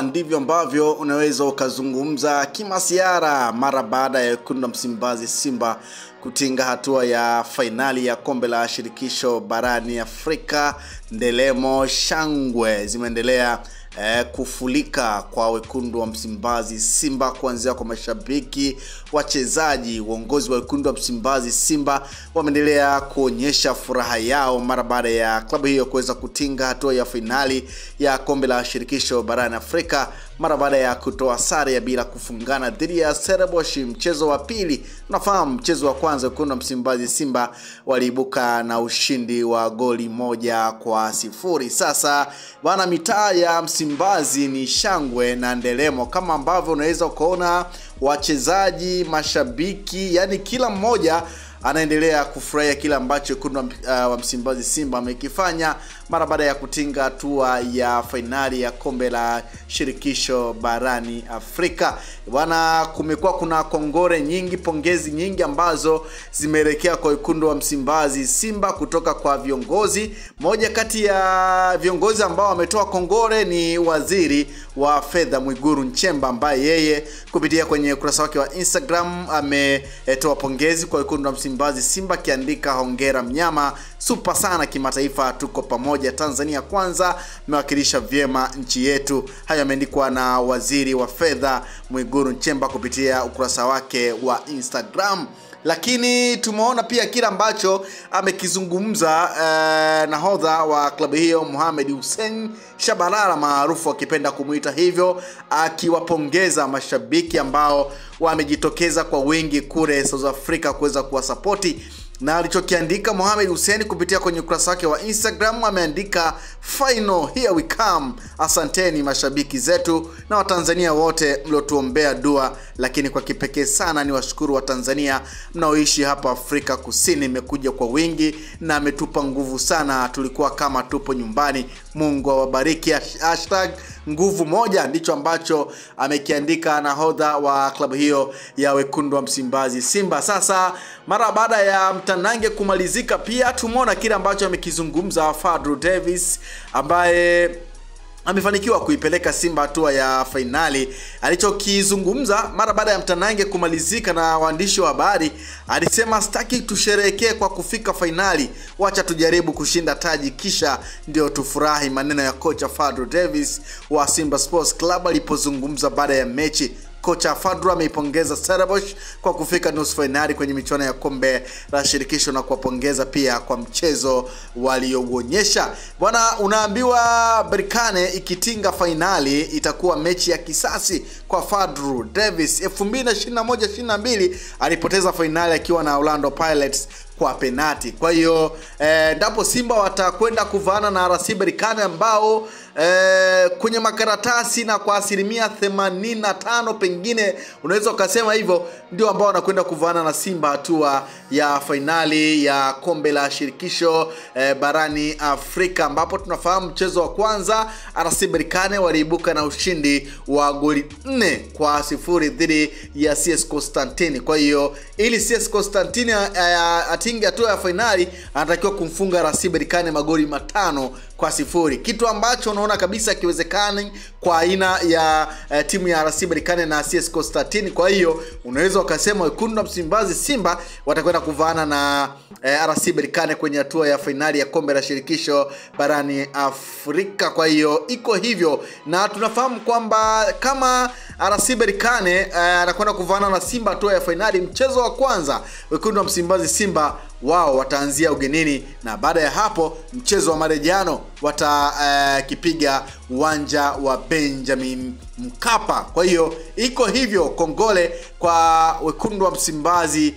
ndivyo ambavyo unaweza ukazungumza kimasiara mara baada ya wekundu wa Msimbazi Simba kutinga hatua ya fainali ya kombe la shirikisho barani Afrika. Ndelemo shangwe zimeendelea kufulika kwa wekundu wa Msimbazi Simba, kuanzia kwa mashabiki, wachezaji, uongozi wa wekundu wa Msimbazi Simba wameendelea kuonyesha furaha yao mara baada ya klabu hiyo kuweza kutinga hatua ya finali ya kombe la shirikisho barani Afrika, mara baada ya kutoa sare ya bila kufungana dhidi ya Stellenbosch mchezo wa pili. Unafahamu mchezo wa kwanza wekundu wa Msimbazi Simba waliibuka na ushindi wa goli 1-0. Sasa bwana, mitaa ya Msimbazi ni shangwe na ndelemo, kama ambavyo unaweza kuona wachezaji, mashabiki, yani kila mmoja anaendelea kufurahia kila ambacho wekundu wa Msimbazi Simba amekifanya mara baada ya kutinga hatua ya finali ya kombe la shirikisho barani Afrika. Bwana, kumekuwa kuna kongore nyingi, pongezi nyingi ambazo zimeelekea kwa wekundu wa Msimbazi Simba kutoka kwa viongozi. Moja kati ya viongozi ambao wametoa kongore ni waziri wa fedha Mwigulu Nchemba, ambaye yeye kupitia kwenye ukurasa wake wa Instagram ametoa pongezi kwa wekundu wa Msimbazi Simba, kiandika hongera mnyama, super sana kimataifa, tuko pamoja, Tanzania kwanza, mmewakilisha vyema nchi yetu. Hayo yameandikwa na waziri wa fedha Mwigulu Nchemba kupitia ukurasa wake wa Instagram. Lakini tumeona pia kila ambacho amekizungumza nahodha wa klabu hiyo Mohamed Hussein Shabalala, maarufu akipenda kumuita hivyo, akiwapongeza mashabiki ambao wamejitokeza kwa wingi kule South Africa kuweza kuwasapoti. Na alichokiandika Mohamed Hussein kupitia kwenye ukurasa wake wa Instagram, ameandika final, here we come. Asanteni mashabiki zetu na Watanzania wote mliotuombea dua, lakini kwa kipekee sana ni washukuru wa Tanzania mnaoishi hapa Afrika Kusini. Imekuja kwa wingi na ametupa nguvu sana, tulikuwa kama tupo nyumbani. Mungu awabariki. #nguvu moja ndicho ambacho amekiandika nahodha wa klabu hiyo ya wekundu wa Msimbazi Simba. Sasa mara baada ya mtanange kumalizika, pia tumeona kile ambacho amekizungumza Fadlu Davis, ambaye amefanikiwa kuipeleka Simba hatua ya finali. Alichokizungumza mara baada ya mtanange kumalizika na waandishi wa habari, alisema sitaki tusherehekee kwa kufika finali, wacha tujaribu kushinda taji kisha ndio tufurahi. Maneno ya kocha Fadlu Davis wa Simba Sports Club alipozungumza baada ya mechi. Kocha Fadlu ameipongeza Stellenbosch kwa kufika nusu finali kwenye michuano ya kombe la shirikisho na kuwapongeza pia kwa mchezo waliouonyesha. Bwana, unaambiwa Berkane ikitinga finali itakuwa mechi ya kisasi kwa Fadlu Davis. 2021-22 alipoteza finali akiwa na Orlando Pirates kwa penati. Kwa hiyo ndapo Simba watakwenda kuvaana na RS Berkane ambao kwenye makaratasi na kwa asilimia 85 pengine unaweza ukasema hivyo, ndio ambao wanakwenda kuvaana na Simba hatua ya finali ya kombe la shirikisho barani Afrika, ambapo tunafahamu mchezo wa kwanza RS Berkane waliibuka na ushindi wa goli 4-0 dhidi ya CS Constantine. Kwa hiyo ili CS Constantine atinge hatua ya finali, anatakiwa kumfunga RS Berkane magoli 5-0, kitu ambacho unaona kabisa kiwezekani kwa aina ya timu ya RS Berkane na CS Constantine. Kwa hiyo unaweza ukasema wekundu wa Msimbazi Simba watakwenda kuvaana na RS Berkane kwenye hatua ya finali ya kombe la shirikisho barani Afrika. Kwa hiyo iko hivyo, na tunafahamu kwamba kama RS Berkane anakwenda kuvaana na Simba hatua ya finali, mchezo wa kwanza wekundu wa Msimbazi Simba wao wataanzia ugenini, na baada ya hapo mchezo wa marejano watakipiga uwanja wa Benjamin Mkapa. Kwa hiyo iko hivyo, kongole kwa wekundu wa Msimbazi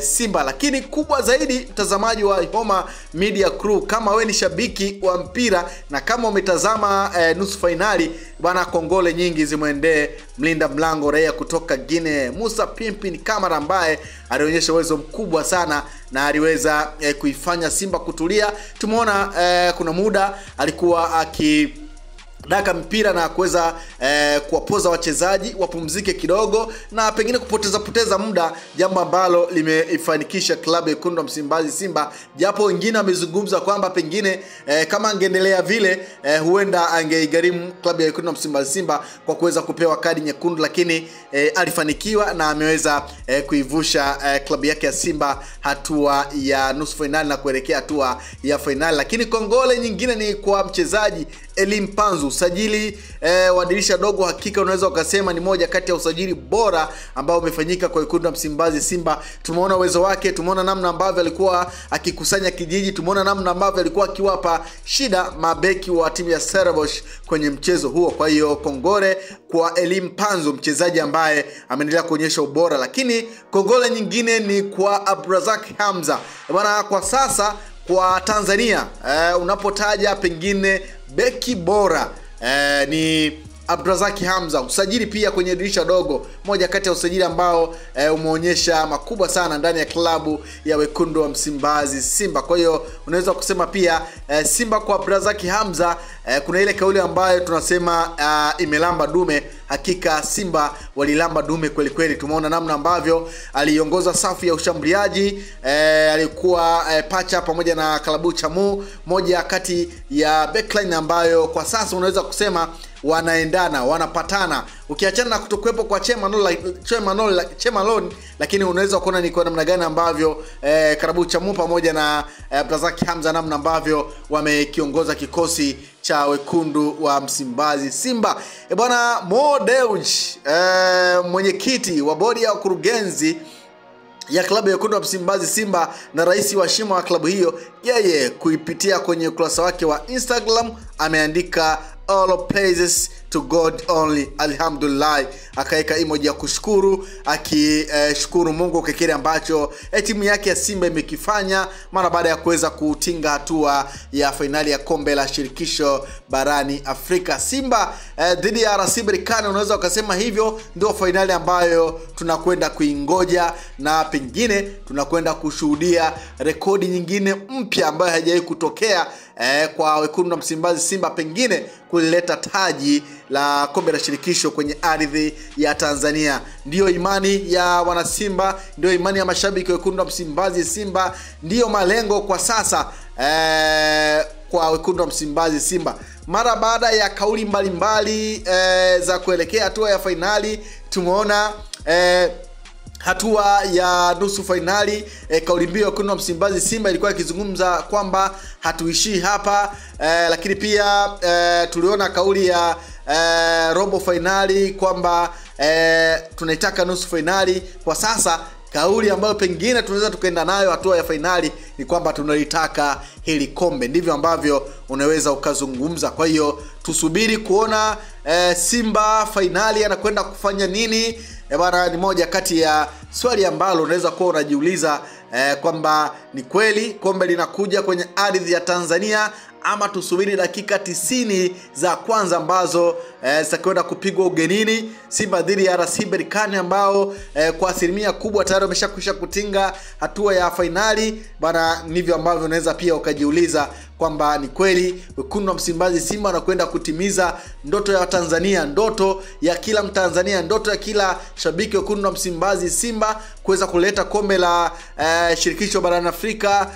Simba. Lakini kubwa zaidi, mtazamaji wa Ihoma Media Crew, kama we ni shabiki wa mpira na kama umetazama nusu finali, bwana, kongole nyingi zimwendee mlinda mlango raia kutoka Guinea Musa Pimpin Kamara, ambaye alionyesha uwezo mkubwa sana na aliweza kuifanya Simba kutulia. Tumeona kuna muda alikuwa daka mpira na kuweza kuwapoza wachezaji wapumzike kidogo na pengine kupoteza muda, jambo ambalo limeifanikisha klabu ya Wekundu wa Msimbazi Simba, japo wengine wamezungumza kwamba pengine kama angeendelea vile huenda angeigharimu klabu ya Wekundu wa Msimbazi Simba kwa kuweza kupewa kadi nyekundu, lakini alifanikiwa na ameweza kuivusha klabu yake ya Simba hatua ya nusu finali na kuelekea hatua ya finali. Lakini kongole nyingine ni kwa mchezaji Elie Mpanzu. Usajili wa dirisha dogo hakika unaweza ukasema ni moja kati ya usajili bora ambao umefanyika kwa Wekundu wa Msimbazi Simba. Tumeona uwezo wake, tumeona namna ambavyo alikuwa akikusanya kijiji, tumeona namna ambavyo alikuwa akiwapa shida mabeki wa timu ya Stellenbosch kwenye mchezo huo. Kwa hiyo kongole kwa Elie Mpanzu, mchezaji ambaye ameendelea kuonyesha ubora. Lakini kongole nyingine ni kwa Abdrazak Hamza. Bwana, kwa sasa kwa Tanzania unapotaja pengine beki bora ni Abdrazak Hamza. Usajili pia kwenye dirisha dogo, moja kati ya usajili ambao umeonyesha makubwa sana ndani ya klabu ya Wekundu wa Msimbazi Simba. Kwa hiyo unaweza kusema pia Simba kwa Abdrazak Hamza, kuna ile kauli ambayo tunasema imelamba dume. Hakika Simba walilamba dume kweli kweli. Tumeona namna ambavyo aliongoza safu ya ushambuliaji, alikuwa Pacha pamoja na Kalabu Chamu, moja kati ya backline ambayo kwa sasa unaweza kusema wanaendana, wanapatana. Ukiachana na kutokuwepo kwa Chemalon, lakini unaweza kuona ni kwa namna gani ambavyo Kalabu Chamu pamoja na Abdrazak Hamza namna ambavyo wamekiongoza kikosi cha Wekundu wa Msimbazi Simba. Bwana Mo Dewji, mwenyekiti wa bodi ya kurugenzi ya klabu ya Wekundu wa Msimbazi Simba na rais wa shima wa klabu hiyo, yeye kuipitia kwenye ukurasa wake wa Instagram ameandika all praises to God only, alhamdulillah. Akaeka emoji ya kushukuru, akishukuru Mungu kwa kile ambacho timu yake ya Simba imekifanya mara baada ya kuweza kutinga hatua ya finali ya kombe la shirikisho barani Afrika. Simba dhidi ya RS Berkane, unaweza ukasema hivyo ndio finali ambayo tunakwenda kuingoja, na pengine tunakwenda kushuhudia rekodi nyingine mpya ambayo haijawahi kutokea kwa Wekundu wa Msimbazi Simba, pengine kuleta taji la kombe la shirikisho kwenye ardhi ya Tanzania. Ndio imani ya wana Simba, ndio imani ya mashabiki wa Wekundu wa Msimbazi Simba, ndio malengo kwa sasa kwa Wekundu wa Msimbazi Simba. Mara baada ya kauli mbalimbali za kuelekea hatua ya finali, tumeona hatua ya nusu finali, kauli mbiu ya Wekundu wa Msimbazi Simba ilikuwa ikizungumza kwamba hatuishii hapa, lakini pia tuliona kauli ya robo finali kwamba tunaitaka nusu finali. Kwa sasa kauli ambayo pengine tunaweza tukaenda nayo hatua ya finali ni kwamba tunalitaka hili kombe. Ndivyo ambavyo unaweza ukazungumza. Kwa hiyo tusubiri kuona Simba finali anakwenda kufanya nini. Bwana, ni moja kati ya swali ambalo unaweza kuwa unajiuliza kwamba ni kweli kombe linakuja kwenye ardhi ya Tanzania, ama tusubiri dakika 90 za kwanza ambazo zitakwenda kupigwa ugenini. Simba dhidi ya RS Berkane ambao kwa asilimia kubwa tayari wameshakwisha kutinga hatua ya finali. Bana, ndivyo ambavyo unaweza pia ukajiuliza kwamba ni kweli Wekundu wa Msimbazi Simba wanakwenda kutimiza ndoto ya Tanzania, ndoto ya kila Mtanzania, ndoto ya kila shabiki wa Wekundu wa Msimbazi Simba kuweza kuleta kombe la shirikisho barani Afrika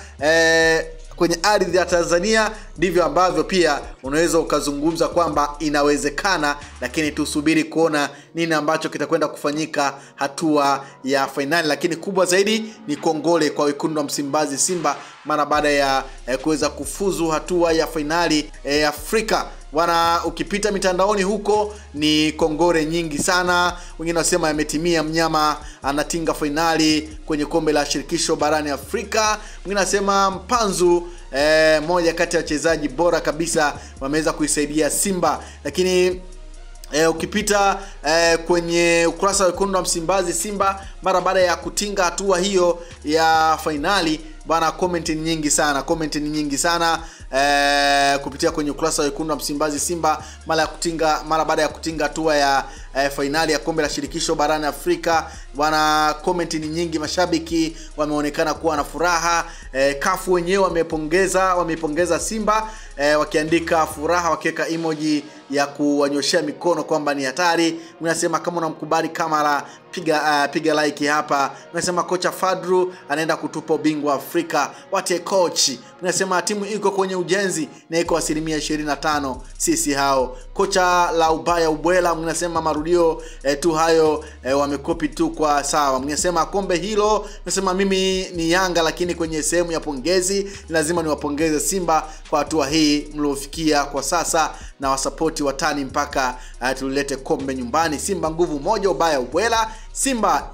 kwenye ardhi ya Tanzania. Ndivyo ambavyo pia unaweza ukazungumza kwamba inawezekana, lakini tusubiri kuona nini ambacho kitakwenda kufanyika hatua ya finali. Lakini kubwa zaidi ni kongole kwa Wekundu wa Msimbazi Simba mara baada ya kuweza kufuzu hatua ya finali Afrika. Wana ukipita mitandaoni huko ni kongore nyingi sana. Wengine wasema yametimia, mnyama anatinga finali kwenye kombe la shirikisho barani Afrika. Wengine wasema Mpanzu moja kati ya wachezaji bora kabisa wameweza kuisaidia Simba. Lakini ukipita kwenye ukurasa wa Wekundu wa Msimbazi Simba mara baada ya kutinga hatua hiyo ya finali, bana, comment ni nyingi sana kupitia kwenye ukurasa wa Wekundu wa Msimbazi Simba mara baada ya kutinga hatua ya finali ya kombe la shirikisho barani Afrika. Bwana, comment ni nyingi, mashabiki wameonekana kuwa na furaha. Kafu wenyewe wamepongeza Simba wakiandika furaha, wakiweka emoji ya kuwanyoshea mikono kwamba ni hatari. Mnasema kama unamkubali Kamara piga like hapa. Mnasema kocha Fadru anaenda kutupa ubingwa Afrika. What a coach. Mnasema timu iko kwenye ujenzi na iko 25%. Sisi hao. Kocha la ubaya ubwela, mnasema marudio tu hayo wamekopi tu kwa sawa. Mnasema kombe hilo, mnasema mimi ni Yanga, lakini kwenye sehemu ya pongezi lazima niwapongeze Simba kwa hatua hii mliofikia kwa sasa, na wasapoti watani mpaka tulete kombe nyumbani. Simba nguvu moja, ubaya ubwela. Simba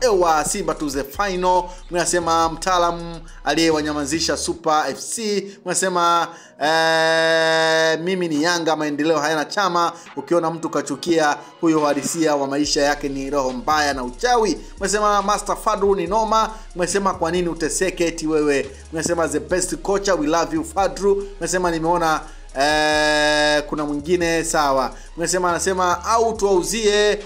Simba to the final. Mnasema mtaalamu aliyewanyamazisha Super FC, mnasema mimi ni Yanga, maendeleo hayana chama. Ukiona mtu kachukia, huyo hadisia wa maisha yake ni roho mbaya na uchawi. Mnasema Master Fadru ni noma. Mnasema kwa nini uteseke eti wewe. Mnasema the best coach, we love you Fadru. Mnasema nimeona kuna mwingine sawa. Mnasema anasema au tuauzie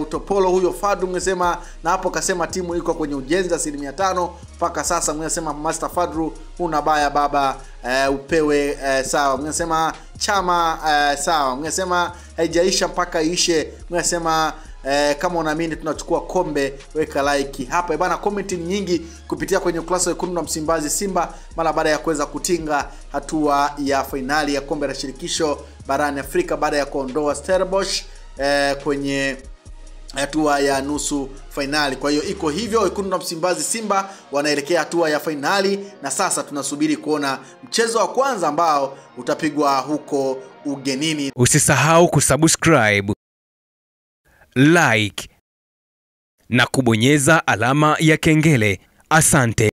utopolo huyo Fadru. Mnasema na hapo kasema timu iko kwenye ujenzi 5% mpaka sasa. Mnasema Master Fadru huna baya baba, upewe sawa. Mnasema chama sawa. Mnasema haijaisha mpaka ishe. Mnasema kama unaamini tunachukua kombe, weka like hapa bana. Comment nyingi kupitia kwenye ukurasa wa Wekundu wa Msimbazi Simba mara baada ya kuweza kutinga hatua ya finali ya kombe la shirikisho barani Afrika baada ya kuondoa Stellenbosch kwenye hatua ya nusu finali. Kwa hiyo iko hivyo, Wekundu wa Msimbazi Simba wanaelekea hatua ya finali, na sasa tunasubiri kuona mchezo wa kwanza ambao utapigwa huko ugenini. Usisahau kusubscribe, like na kubonyeza alama ya kengele. Asante.